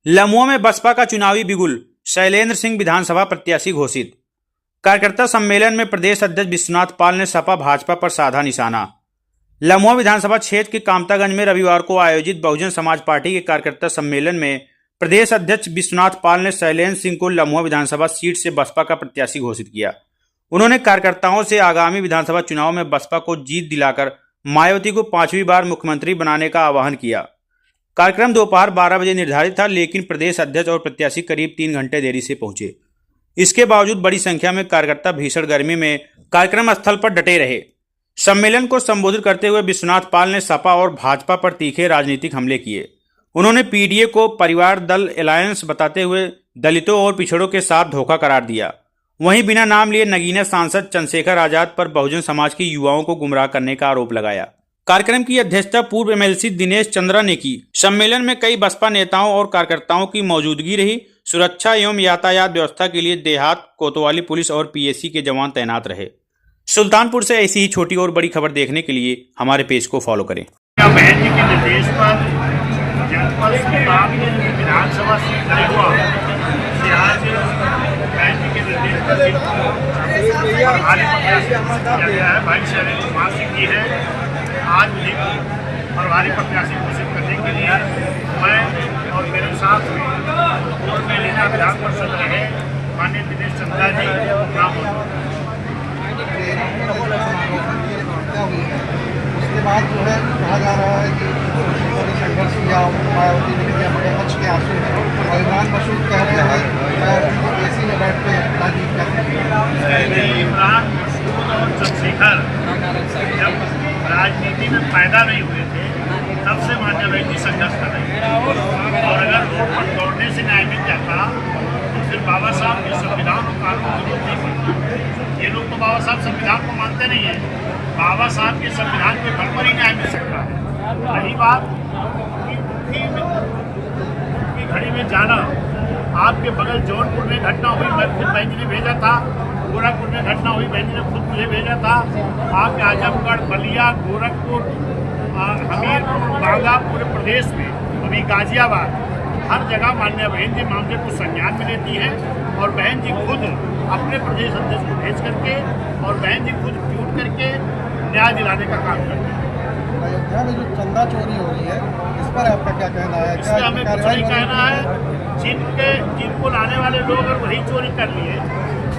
लमुआ में बसपा का चुनावी बिगुल, शैलेंद्र सिंह विधानसभा प्रत्याशी घोषित। कार्यकर्ता सम्मेलन में प्रदेश अध्यक्ष विश्वनाथ पाल ने सपा भाजपा पर साधा निशाना। लमुआ विधानसभा क्षेत्र के कामतागंज में रविवार को आयोजित बहुजन समाज पार्टी के कार्यकर्ता सम्मेलन में प्रदेश अध्यक्ष विश्वनाथ पाल ने शैलेंद्र सिंह को लमुआ विधानसभा सीट से बसपा का प्रत्याशी घोषित किया। उन्होंने कार्यकर्ताओं से आगामी विधानसभा चुनाव में बसपा को जीत दिलाकर मायावती को 5वीं बार मुख्यमंत्री बनाने का आह्वान किया। कार्यक्रम दोपहर 12 बजे निर्धारित था, लेकिन प्रदेश अध्यक्ष और प्रत्याशी करीब 3 घंटे देरी से पहुंचे। इसके बावजूद बड़ी संख्या में कार्यकर्ता भीषण गर्मी में कार्यक्रम स्थल पर डटे रहे। सम्मेलन को संबोधित करते हुए विश्वनाथ पाल ने सपा और भाजपा पर तीखे राजनीतिक हमले किए। उन्होंने पीडीए को परिवार दल अलायंस बताते हुए दलितों और पिछड़ों के साथ धोखा करार दिया। वहीं बिना नाम लिए नगीना सांसद चंद्रशेखर आजाद पर बहुजन समाज के युवाओं को गुमराह करने का आरोप लगाया। कार्यक्रम की अध्यक्षता पूर्व एमएलसी दिनेश चंद्रा ने की। सम्मेलन में कई बसपा नेताओं और कार्यकर्ताओं की मौजूदगी रही। सुरक्षा एवं यातायात व्यवस्था के लिए देहात, कोतवाली पुलिस और पीएसी के जवान तैनात रहे। सुल्तानपुर से ऐसी ही छोटी और बड़ी खबर देखने के लिए हमारे पेज को फॉलो करें। बहन जी के निर्देश पर जनपद विधानसभा सीट तय हुआ। आज बहन जी के निर्देश पर हमारे भाई शैलेंद्र कुमार सिंह जी है। आज उन्हें प्रभारी प्रत्याशी घोषित करने के लिए मैं और मेरे साथ पूर्व में लेना विधान परिषद रहे माननीय दिनेश चंद्रा जी उसके बाद जो है कहा जा रहा है कि संघर्ष किया, मायावती ने किया, बड़े पक्ष के आंसू हैं और इमरान मसूद कह रहे हैं मायावती को एसी में बैठ के राजनीति करते हैं। इमरान मसूद और चंद्रशेखर जब राजनीति में पैदा नहीं हुए थे तब से मायावती संघर्ष कर रहे हैं और अगर रोड पर दौड़ने से न्याय मिल जाता तो फिर बाबा साहब के संविधान और कानून की जरूरत नहीं पड़ती। ये लोग तो बाबा साहब संविधान को मानते नहीं है। बाबा साहब के संविधान के बल पर ही न्याय मिल सकता है। रही बात की घड़ी में जाना, आपके बगल जौनपुर में घटना हुई, मैं खुद बहन जी ने भेजा था। गोरखपुर में घटना हुई, बहन जी ने खुद मुझे भेजा था। आपके आजमगढ़, बलिया, गोरखपुर, हमीरपुर, बांदा, पूरे प्रदेश में, अभी गाजियाबाद, हर जगह माननीय बहन जी मामले को संज्ञान में लेती है और बहन जी खुद अपने प्रदेश अध्यक्ष को भेज करके और बहन जी खुद ट्वीट करके न्याय दिलाने का काम करते हैं। अयोध्या में जो चंदा चोरी हो रही है, इस पर आपका क्या कहना है? इसमें हमें कुछ नहीं कहना है। जिनको लाने वाले लोग अगर वही चोरी कर लिए,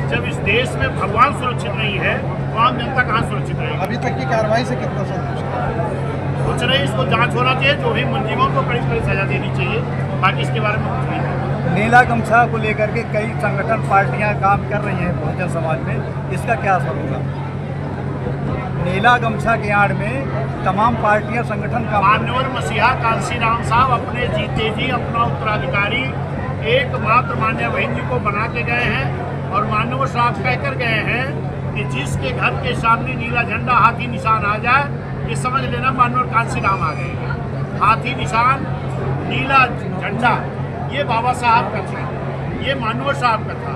जब इस देश में भगवान सुरक्षित नहीं है तो आम जनता कहाँ सुरक्षित रहेगी? अभी तक की कार्रवाई से कितना संतुष्ट है? कुछ नहीं, इसको जांच होना चाहिए, जो भी मुलजिमों को कड़ी कड़ी सजा देनी चाहिए, बाकी इसके बारे में कुछ नहीं। नीला गमछा को लेकर के कई संगठन पार्टियां काम कर रही हैं बहुजन समाज में, इसका क्या असर होगा? नीला गमछा के आड़ में तमाम पार्टियां संगठन का मान्यवर मसीहा कांशीराम साहब अपने जीते जी अपना उत्तराधिकारी एकमात्र मान्य बहन जी को बना के गए हैं और मान्यवर साहब कहकर गए हैं कि जिसके घर के सामने नीला झंडा हाथी निशान आ जाए ये समझ लेना मान्यवर कांशीराम आ गए। हाथी निशान, नीला झंडा, ये बाबा साहब का था, ये मान्यवर साहब का था।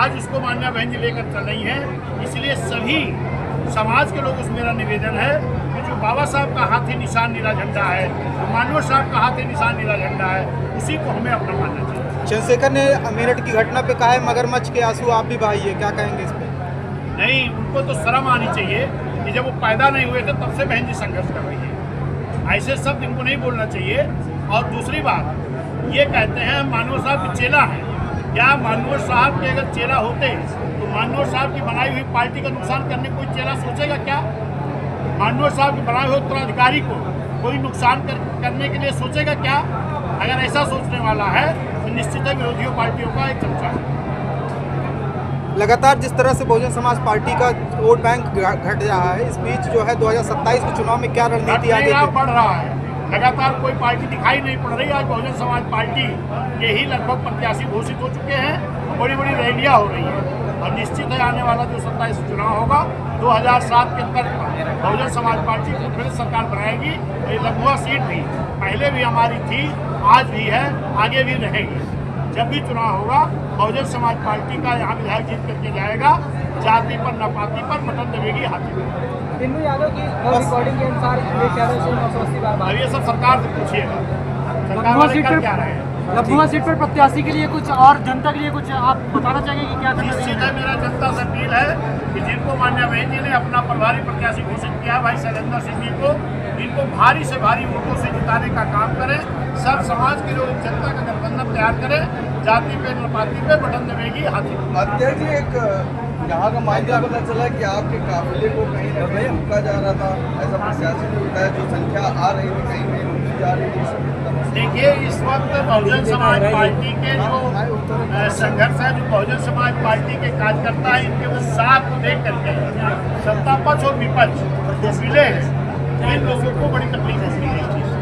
आज उसको मान्य बहन जी लेकर चल रही हैं। इसलिए सभी समाज के लोग उसमें मेरा निवेदन है कि जो बाबा साहब का हाथी निशान नीला झंडा है, जो मान्यवर साहब का हाथी निशान नीला झंडा है, उसी को हमें अपना मानना चाहिए। चंद्रशेखर ने मेरठ की घटना पे कहा है मगरमच्छ के आंसू आप भी बहाइए, क्या कहेंगे इस पर? नहीं, उनको तो शर्म आनी चाहिए कि जब वो पैदा नहीं हुए थे तब से बहन जी संघर्ष कर रही है। ऐसे शब्द इनको नहीं बोलना चाहिए। और दूसरी बात, ये कहते हैं मान्यवर साहब के चेला हैं। क्या मान्यवर साहब के अगर चेला होते तो मान्यवर साहब की बनाई हुई पार्टी का नुकसान करने कोई चेला सोचेगा क्या? मान्यवर साहब के बनाए हुए उत्तराधिकारी को कोई नुकसान करने के लिए सोचेगा क्या? अगर ऐसा सोचने वाला है तो निश्चित है विरोधियों पार्टियों का एक चमचा है। लगातार जिस तरह से बहुजन समाज पार्टी का वोट बैंक घट रहा है, इस बीच जो है 2027 के चुनाव में क्या रणनीति आगे बढ़ रहा है? लगातार कोई पार्टी दिखाई नहीं पड़ रही। आज बहुजन समाज पार्टी के ही लगभग प्रत्याशी घोषित हो चुके हैं, बड़ी बड़ी रैलियां हो रही हैं और निश्चित है आने वाला जो 27 चुनाव होगा 2007 के तर्क पर बहुजन समाज पार्टी को फिर सरकार बनाएगी। ये लखुआ सीट भी पहले भी हमारी थी, आज भी है, आगे भी रहेगी। जब भी चुनाव होगा बहुजन समाज पार्टी का यहाँ विधायक जीत करके जाएगा। जाति पर न पाति पर बटन दबेगी हाथी पर। टिन्नू यादव की रिकॉर्डिंग के अनुसार अब ये सब सरकार से पूछिएगा, सरकार वाले कर क्या रहे हैं। लखनऊ सीट पर प्रत्याशी के लिए कुछ और जनता के लिए कुछ आप बताना चाहेंगे कि क्या करना निश्चित चाहिए? है, मेरा जनता से अपील है कि जिनको मान्य बहन जी ने अपना प्रभारी प्रत्याशी घोषित किया भाई शैलेंद्र सिंह जी को, इनको भारी से भारी वोटों से जिताने का काम करें। सब समाज के लोग जनता का गठबंधन तैयार करें, जाति पे न पाति पे बटन दबेगी हाथी। अध्यक्ष जी, एक यहाँ का मामला पता चला कि आपके काफिले को कहीं न कहीं रोका जा रहा था, ऐसा प्रत्याशी ने बताया। जो संख्या आ रही थी कहीं नहीं रोकी जा रही थी। देखिए, इस वक्त बहुजन समाज पार्टी के जो संघर्ष है, जो बहुजन समाज पार्टी के कार्यकर्ता है, इनके उत्साह को देख करके सत्ता पक्ष और विपक्ष जो मिले हैं, इन लोगों को बड़ी तकलीफ होती है इस चीज़ से।